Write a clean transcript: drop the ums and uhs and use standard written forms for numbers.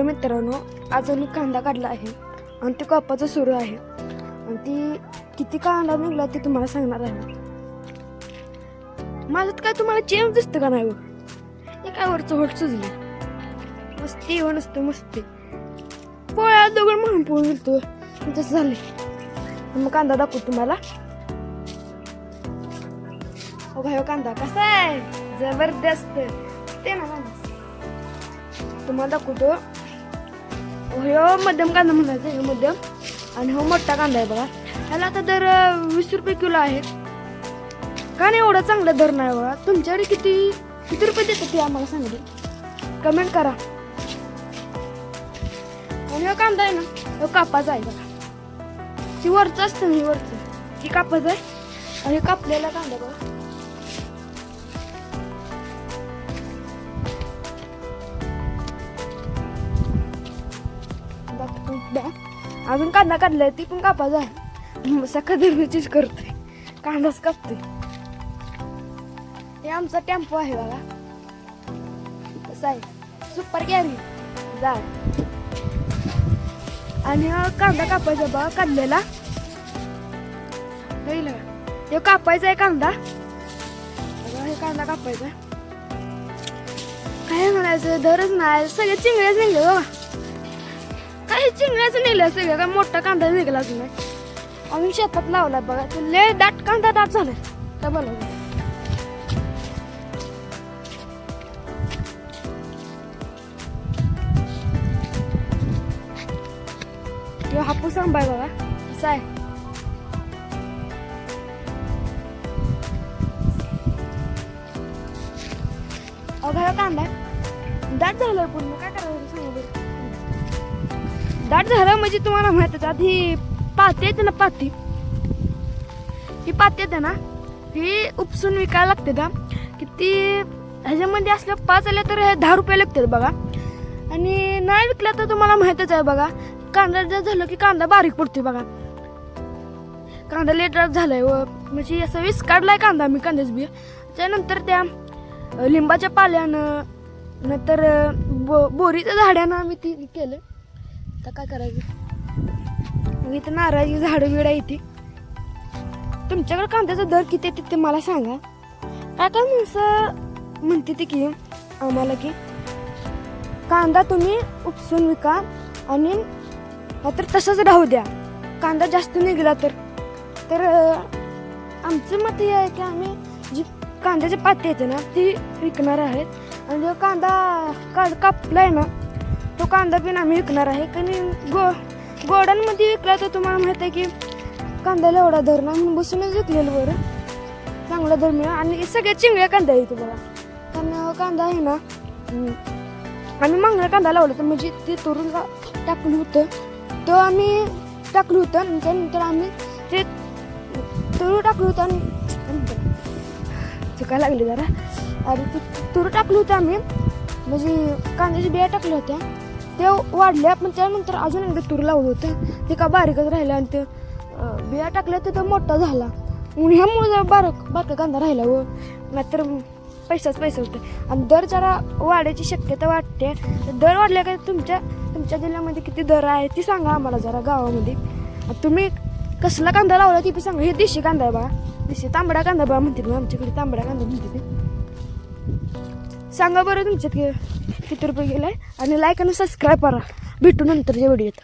मित्रांनो, आज मी कांदा काढला आहे आणि ते कापाचं सुरू आहे आणि ती किती कांदा निघला ते तुम्हाला सांगणार आहे. माझ्यात काय तुम्हाला चेंज दिसतं का नाही? हे काय वरचं होट सुजली मस्ती हो नसतं मस्ती पोळ्या दगड म्हणून पोळी मिळतो तसं झाले. मग कांदा दाखवू तुम्हाला. हो भाई कांदा कसा आहे, जबरदस्त ते ना तुम्हाला दाखवतो. हो मध्यम कांदा म्हणायचा, हे मध्यम आणि हो मोठा कांदा आहे बघा. ह्याला आता दर 20 रुपये किलो आहे. का नाही एवढा चांगला दर नाही बघा. तुमच्याकडे किती रुपये देतात ते आम्हाला सांगितलं, कमेंट करा. आणि हा कांदा आहे ना, तो कापाचा आहे बघा. ती वरचं असतं ना, वरचं ती कापाचं आहे आणि कापलेला कांदा बघा. अजून कांदा काढलाय ती पण कापाचा आहे. सकाळी चीज करतोय, कांदाच कापतोय. हे आमचा टेम्पो आहे बघा, कसा आहे सुपर गॅरी जाड. आणि हा कांदा कापायचा बघा काढलेला. हे कापायचा आहे कांदा, हे कांदा कापायचा. काय म्हणायचं दरच नाही, सगळे चिंगळ्याच निघले बघा. काही चिंगळ्याचं निघलं सगळं, काय मोठा कांदा निघलाच नाही. आम्ही शेतात लावला बघा, ते लय दाट कांदा दाट झालाय. काय बोलायचं हापूस आंबा आहे बघा, कसा आहे. अगं कांदा दाट झालं पूर्ण, काय करायचं सांगा बरं. दाट झालं म्हणजे तुम्हाला माहितच. आधी पाती येते ना, पाती ही पाती येते ना, ही उपसून विकायला लागते का. किती ह्याच्यामध्ये असल्या 5 आल्या तर 10 रुपये लागतात बघा. आणि नाही विकला तर तुम्हाला माहितच आहे बघा. कांदा जर झालं की कांदा बारीक पडतोय बघा. कांदा लेट झालाय व म्हणजे असं वीस काढलाय कांदा मी कांद्याच बी. त्यानंतर त्या लिंबाच्या पाल्यानं नंतर बोरीच्या झाडानं आम्ही ती केलं. आता काय करायचं, इथं नारळाची झाडं बिडं येते. तुमच्याकडे कांद्याचा दर किती येते ते मला सांगा. काय काय माणसं म्हणते ते की आम्हाला की कांदा तुम्ही उपसून विका आणि तर तसंच राहू द्या, कांदा जास्त निघाला तर आमचं मत हे आहे की आम्ही जी कांद्याची पाती येते ना ती विकणार आहेत. आणि जो कांदा कापलाय ना तो कांदा पण आम्ही विकणार आहे. कारण गोडांमध्ये विकला तर तुम्हाला माहित आहे की कांद्याला एवढा दर नाही, म्हणून बसूनच विकलेलं बरं, चांगला दर मिळेल. आणि सगळ्या चिंगळ्या कांदा येतो बघा. कारण कांदा आहे ना, आम्ही मागला कांदा लावला तर म्हणजे ते तोरून टाकलं होतं, तो आम्ही टाकलं होतं. आणि त्यानंतर आम्ही ते तोरू टाकलं होतं आणि चुकायला लागली जरा. आणि ते तूर टाकलं होतं आम्ही, म्हणजे कांद्याच्या बिया टाकल्या होत्या, ते वाढल्या. पण त्यानंतर अजून एकदा तूर लावलं होतं, ते का बारीकच राहिलं. आणि ते बिया टाकल्या तर तो मोठा झाला, म्हणून ह्यामुळे जरा बारका कांदा राहिला व नाहीतर पैसाच पैसा होता. आणि दर जरा वाढायची शक्यता वाटते. दर वाढल्या का तुमच्या जिल्ह्यामध्ये किती दर आहे ती सांगा आम्हाला जरा गावामध्ये. तुम्ही कसला कांदा लावला ती पण सांगा. हे देशी कांदा आहे बघा, देशी तांबडा कांदा बघा म्हणते मी, आमच्याकडे तांबडा कांदा म्हणते ते. सांगा बरं तुमच्यात किती रुपये गेलाय. आणि लाईक आणि सबस्क्राईब करा. भेटू नंतरच्या व्हिडिओत.